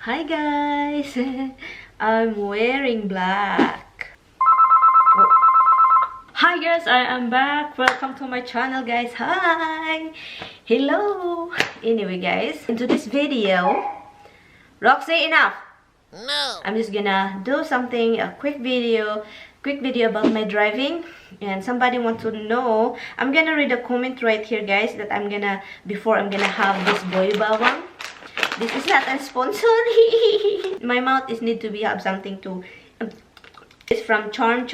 Hi guys, I'm wearing black. Oh. Hi guys, I am back. Welcome to my channel guys. Hi, hello. Anyway guys, into this video, Roxy, enough. No, I'm just gonna do something, a quick video about my driving. And somebody wants to know, I'm gonna read a comment right here guys, that before I'm gonna have this boy bawang. This is not a sponsor. My mouth need to have something to. It's from Charm.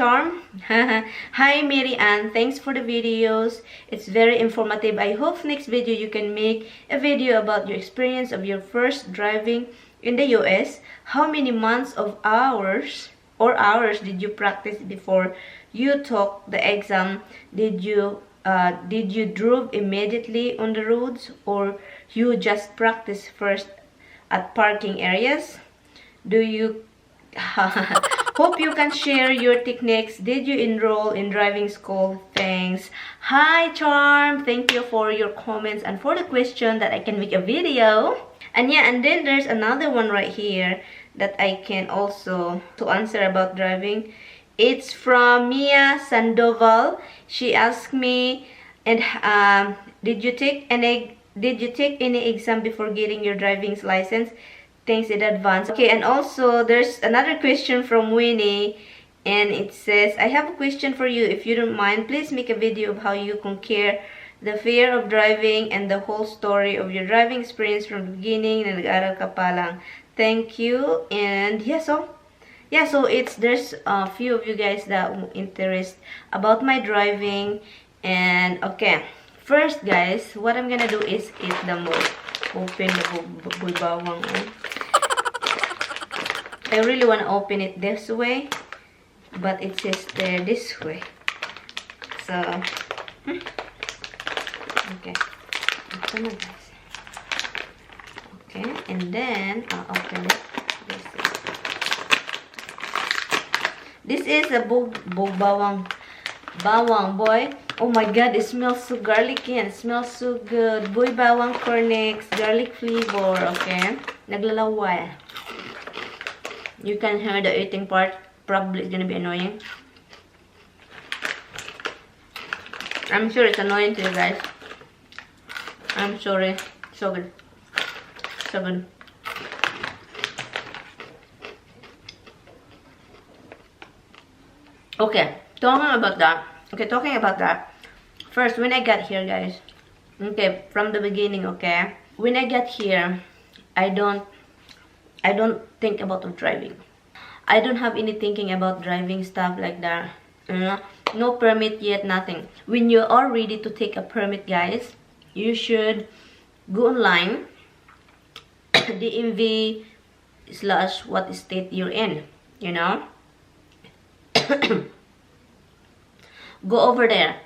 Hi MaryAnn, thanks for the videos. It's very informative. I hope next video you can make a video about your experience of your first driving in the US. How many months of hours did you practice before you took the exam? Did you drive immediately on the roads, or you just practice first at parking areas? Do you hope you can share your techniques. Did you enroll in driving school? Thanks. Hi Charm, thank you for your comments and for the question that I can make a video. And yeah, and then there's another one right here that I can also to answer about driving. It's from Mia Sandoval. She asked me, and did you take any exam before getting your driving license? Thanks in advance. Okay, and also there's another question from Winnie, and it says, I have a question for you. If you don't mind, please make a video of how you compare the fear of driving and the whole story of your driving experience from the beginning na nag-aral ka pa lang. Thank you. And yeah, so there's a few of you guys that interest about my driving. And okay, first guys, what I'm gonna do is eat the most. Open the bulbawang. I really want to open it this way, but it says there this way. So okay, open it guys. Okay, and then I'll open it this way. This is a bawang boy. Oh my god, it smells so garlicky and it smells so good. Boy bawang cornix, garlic flavor. Okay, naglalaway. You can hear the eating part. Probably it's gonna be annoying. I'm sure it's annoying to you guys. I'm sorry. So good. So good. Okay, talking about that. First, when I got here, guys. Okay, from the beginning, okay. When I got here, I don't think about driving. I don't have any thinking about driving stuff like that. No permit yet, nothing. When you are ready to take a permit, guys, you should go online, DMV / what state you're in, you know. Go over there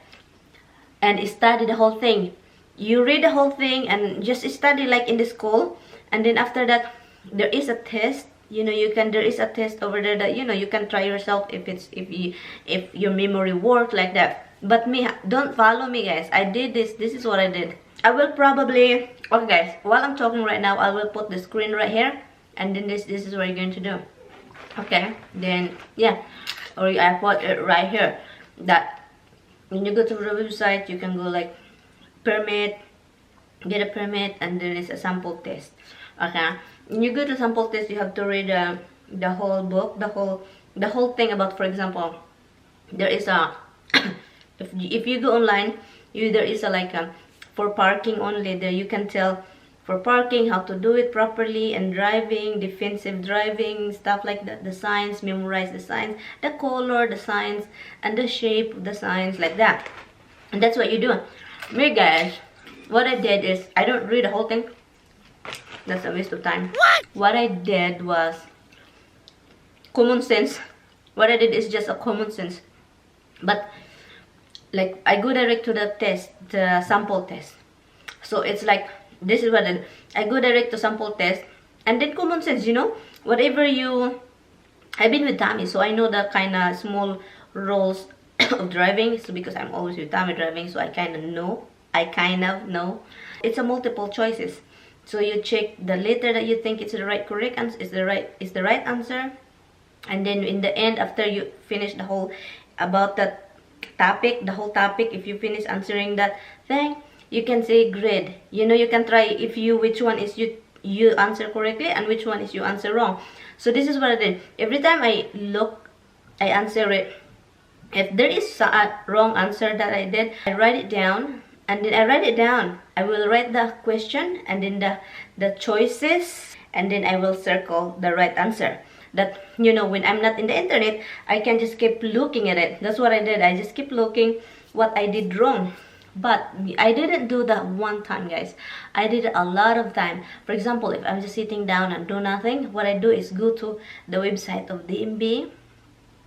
and study the whole thing. You read the whole thing and just study like in the school, and then after that there is a test. You know, there is a test over there that, you know, you can try yourself if your memory works like that. But me, don't follow me guys. I did this is what I did. I will probably, okay guys, while I'm talking right now, I will put the screen right here, and then this is what you're going to do. Okay, then yeah, or I put it right here, that when you go to the website, you can go like permit, get a permit, and then it's a sample test. Okay, when you go to sample test, you have to read the whole book, the whole thing about, for example, there is a if you go online, there is a like a for parking only. There you can tell for parking how to do it properly, and driving, defensive driving, stuff like that. The signs, memorize the signs, the color, the signs, and the shape of the signs, like that. And that's what you do. Me guys, what I did is, I don't read the whole thing. That's a waste of time. What I did was common sense. What I did is just a common sense. But like, I go direct to the test, the sample test. So it's like, this is what I go direct to sample test, and then common sense, you know, whatever you. I've been with Tommy, so I know the kind of small rules of driving. So because I'm always with Tommy driving, so I kind of know. It's a multiple choices. So you check the letter that you think is the right correct answer, is the right answer, and then in the end, after you finish the whole about that topic, the whole topic, if you finish answering that thing, you can say grade. You know, you can try if you which one is you answer correctly and which one is you answer wrong. So this is what I did. Every time I look, I answer it. If there is a wrong answer that I did, I write it down, and then I write it down. I will write the question and then the choices, and then I will circle the right answer. That, you know, when I'm not in the internet, I can just keep looking at it. That's what I did. I just keep looking what I did wrong. But I didn't do that one time, guys. I did it a lot of time. For example, if I'm just sitting down and do nothing, what I do is go to the website of DMV.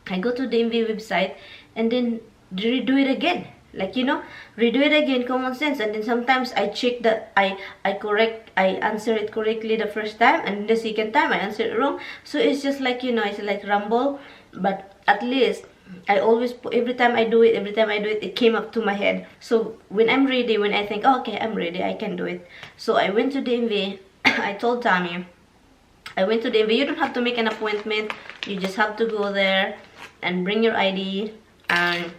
I go to the DMV website and then redo it again. Like, you know, redo it again, common sense. And then sometimes I check that I answer it correctly the first time, and the second time I answer it wrong. So it's just like, you know, it's like rumble. But at least I always, every time I do it, it came up to my head. So when I'm ready, when I think, oh, okay, I'm ready, I can do it. So I went to DMV. I told Tommy, I went to DMV. You don't have to make an appointment. You just have to go there and bring your ID. And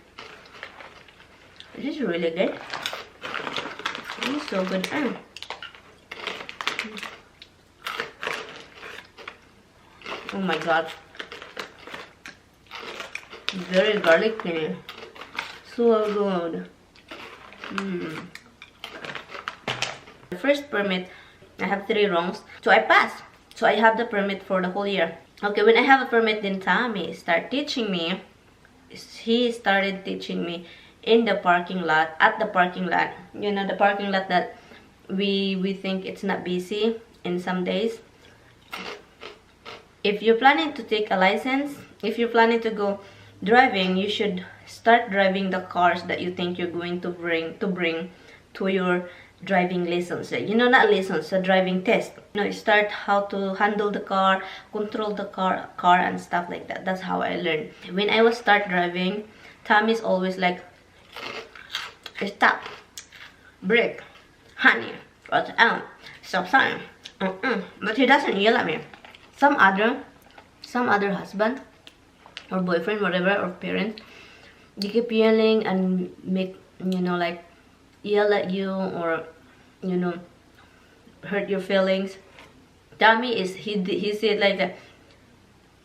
this is really good. This is so good. Oh my god. Very garlicky. So good. The first permit, I have 3 wrongs. So I passed. So I have the permit for the whole year. Okay, when I have a permit, then Tommy started teaching me. He started teaching me in the parking lot, at the parking lot. You know, the parking lot that we think it's not busy in some days. If you're planning to take a license, if you're planning to go driving, you should start driving the cars that you think you're going to bring to your driving license. You know, not license, a driving test. You know, you start how to handle the car, control the car and stuff like that. That's how I learned. When I was start driving, Tommy's always like, stop, brake, honey, what's out, stop sign. But he doesn't yell at me. Some other husband or boyfriend, whatever, or parent, they keep yelling and make, you know, like yell at you, or, you know, hurt your feelings. Tommy is, he said like that.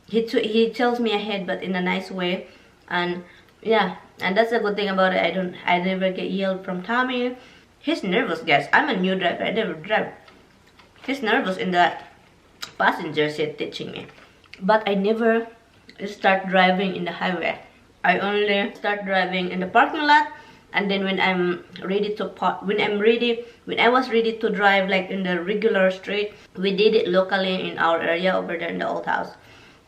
He tells me ahead, but in a nice way. And yeah, and that's a good thing about it. I never get yelled from Tommy. He's nervous, guys. I'm a new driver. I never drive. He's nervous in the passenger seat teaching me. But I never start driving in the highway. I only start driving in the parking lot, and then when I'm ready to when I was ready to drive like in the regular street, we did it locally in our area over there in the old house,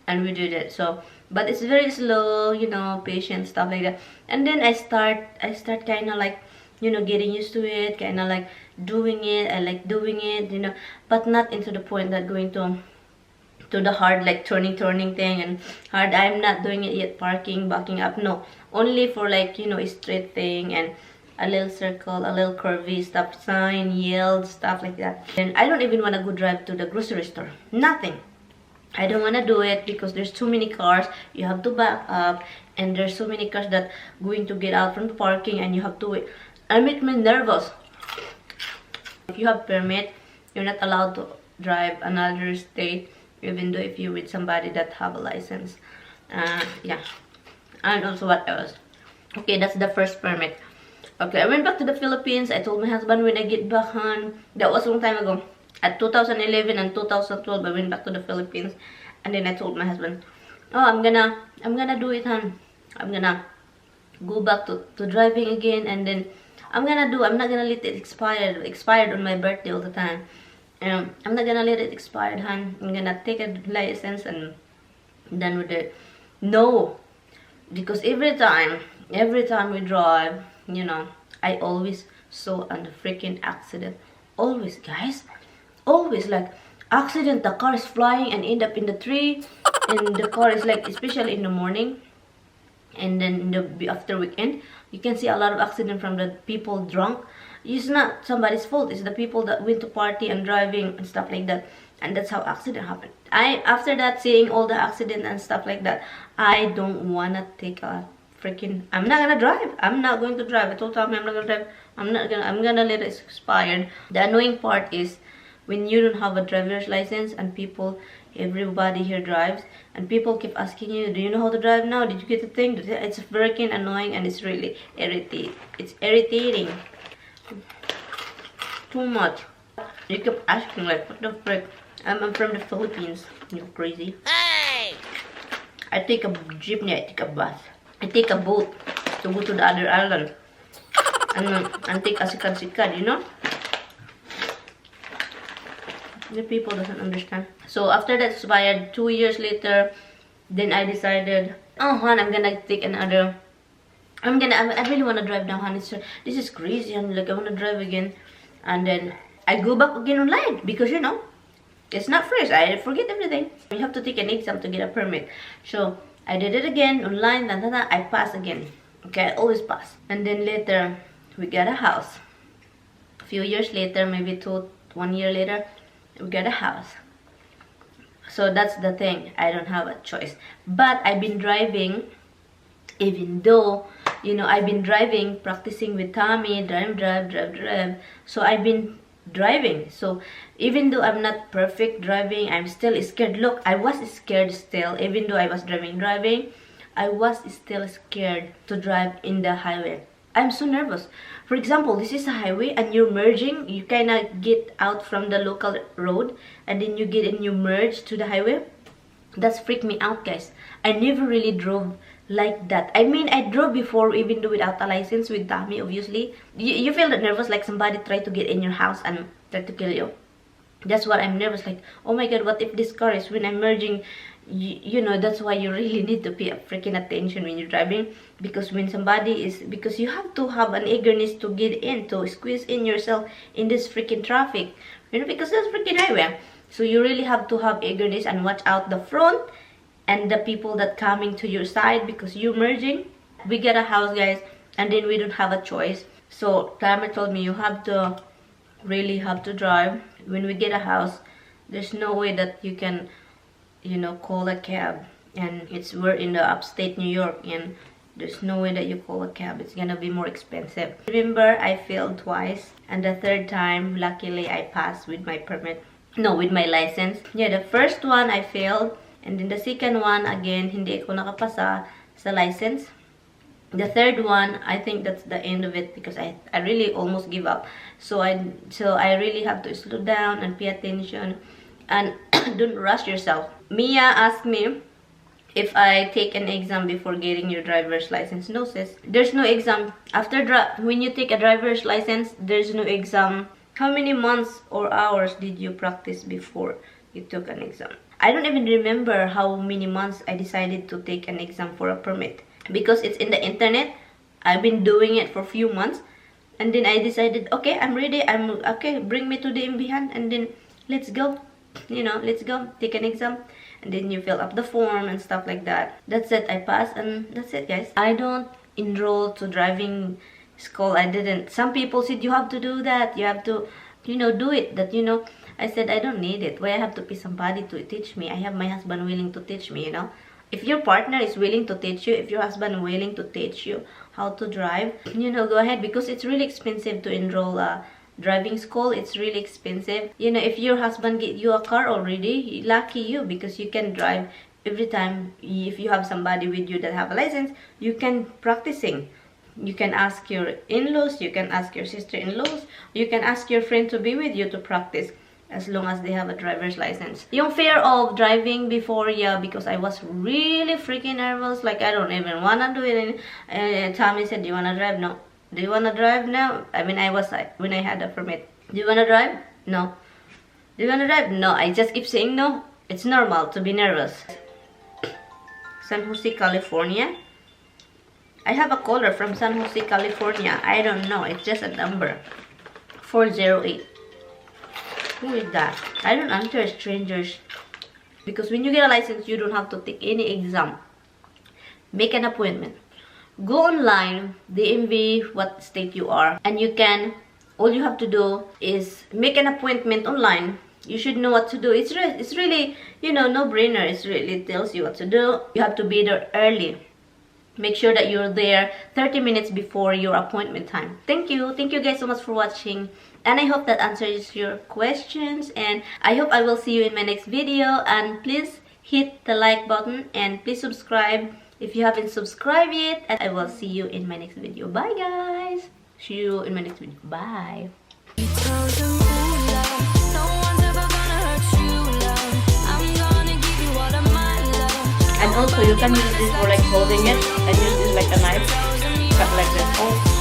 and we did it. So, but it's very slow, you know, patient stuff like that. And then I start kind of like, you know, getting used to it, kind of like doing it. I like doing it, you know, but not into the point that going to the hard, like turning thing and hard. I'm not doing it yet, parking, backing up, no, only for like, you know, a straight thing and a little circle, a little curvy, stop sign, yield, stuff like that. And I don't even want to go drive to the grocery store, nothing. I don't want to do it because there's too many cars, you have to back up, and there's so many cars that going to get out from the parking and you have to wait. I make me nervous. If you have permit, you're not allowed to drive another state, even though if you're with somebody that have a license. Yeah, and also what else? Okay, that's the first permit. Okay, I went back to the Philippines. I told my husband when I get back home, that was a long time ago, at 2011 and 2012, I went back to the Philippines, and then I told my husband, oh, I'm gonna do it, hon. I'm gonna go back to driving again, and then I'm not gonna let it expired on my birthday all the time. I'm not gonna let it expire, hon. I'm gonna take a license and done with it. No, because every time we drive, you know, I always saw a freaking accident. Always, guys, always, like accident. The car is flying and end up in the tree, and the car is like, especially in the morning, and then after weekend, You can see a lot of accident from the people drunk. It's not somebody's fault. It's the people that went to party and driving and stuff like that. And that's how accident happened. After that, seeing all the accident and stuff like that, I don't wanna take a freaking. I'm not gonna drive. I'm not going to drive. I told Tommy I'm not gonna drive. I'm gonna let it expire. The annoying part is when you don't have a driver's license and everybody here drives, and people keep asking you, do you know how to drive now? Did you get the thing? It's freaking annoying, and it's really irritating. It's irritating. Too much. You keep asking like, what the frick? I'm from the Philippines. You're crazy. Hey! I take a jeepney, I take a bus. I take a boat to go to the other island. And take a sikat, you know? The people doesn't understand. So after that expired, 2 years later, then I decided, oh hon, I'm gonna take another. I really wanna drive now, honey. So this is crazy. I'm like, I wanna drive again. And then I go back again online because you know, it's not fresh. I forget everything. You have to take an exam to get a permit. So I did it again online. I passed again. Okay, I always pass. And then later we got a house. A few years later, maybe 1 year later, we got a house. So that's the thing. I don't have a choice. But I've been driving, even though, you know, I've been driving, practicing with Tommy, drive. So I've been driving. So even though I'm not perfect driving, I'm still scared. Look, I was scared still. Even though I was driving, I was still scared to drive in the highway. I'm so nervous. For example, this is a highway and you're merging. You kind of get out from the local road and then you get and you merge to the highway. That's freaked me out, guys. I never really drove like that. I mean, I drove before, even though without a license, with Tommy, obviously. You feel that nervous, like somebody tried to get in your house and try to kill you. That's what I'm nervous, like, oh my god, what if this car is when I'm merging? You know, that's why you really need to pay freaking attention when you're driving, because when somebody is, because you have to have an eagerness to get in, to squeeze in yourself in this freaking traffic, you know, because that's freaking highway. So you really have to have eagerness and watch out the front and the people that coming to your side, because you're merging. We get a house, guys, and then we don't have a choice. So Tama told me you have to really have to drive. When we get a house, there's no way that you can, you know, call a cab, and we're in the upstate New York, and there's no way that you call a cab. It's gonna be more expensive. Remember, I failed twice, and the third time, luckily, I passed with my permit. No, with my license. Yeah, the first one I failed, and then the second one, again, hindi ako nakapasa sa license. The third one, I think that's the end of it, because I really almost give up. So I really have to slow down and pay attention, and don't rush yourself. Mia asked me if I take an exam before getting your driver's license. No, sis, there's no exam. When you take a driver's license, there's no exam. How many months or hours did you practice before you took an exam? I don't even remember how many months I decided to take an exam for a permit, because it's in the internet. I've been doing it for a few months, and then I decided, okay, I'm ready. Okay, bring me to the imbihan, and then let's go. You know, let's go take an exam. And then you fill up the form and stuff like that. That's it. I passed, and that's it, guys. I don't enroll to driving school. I didn't. Some people said you have to do that, you have to, you know, do it. That, you know, I said I don't need it. Why I have to pay somebody to teach me? I have my husband willing to teach me, you know. If your partner is willing to teach you, if your husband is willing to teach you how to drive, you know, go ahead, because it's really expensive to enroll driving school. It's really expensive. You know, if your husband get you a car already, lucky you, because you can drive every time. If you have somebody with you that have a license, you can practicing. You can ask your in-laws, you can ask your sister-in-laws, you can ask your friend to be with you to practice, as long as they have a driver's license. Yung fear of driving before, yeah, because I was really freaking nervous. Like, I don't even wanna do it. And Tommy said, do you wanna drive? No. Do you wanna drive now? I mean, I was like, when I had a permit. Do you wanna drive? No. Do you wanna drive? No. I just keep saying no. It's normal to be nervous. San Jose, California. I have a caller from San Jose, California. I don't know. It's just a number. 408. Who is that? I don't answer strangers. Because when you get a license, you don't have to take any exam. Make an appointment. go online, DMV what state you are, and you can, all you have to do is make an appointment online. You should know what to do. It's really, you know, no-brainer. It really tells you what to do. You have to be there early. Make sure that you're there 30 minutes before your appointment time. Thank you guys so much for watching, and I hope that answers your questions, and I hope I will see you in my next video. And please hit the like button, and please subscribe if you haven't subscribed yet, and I will see you in my next video. Bye guys, see you in my next video. Bye. And also you can use this for like holding it, and use this like a knife, cut like this. Oh.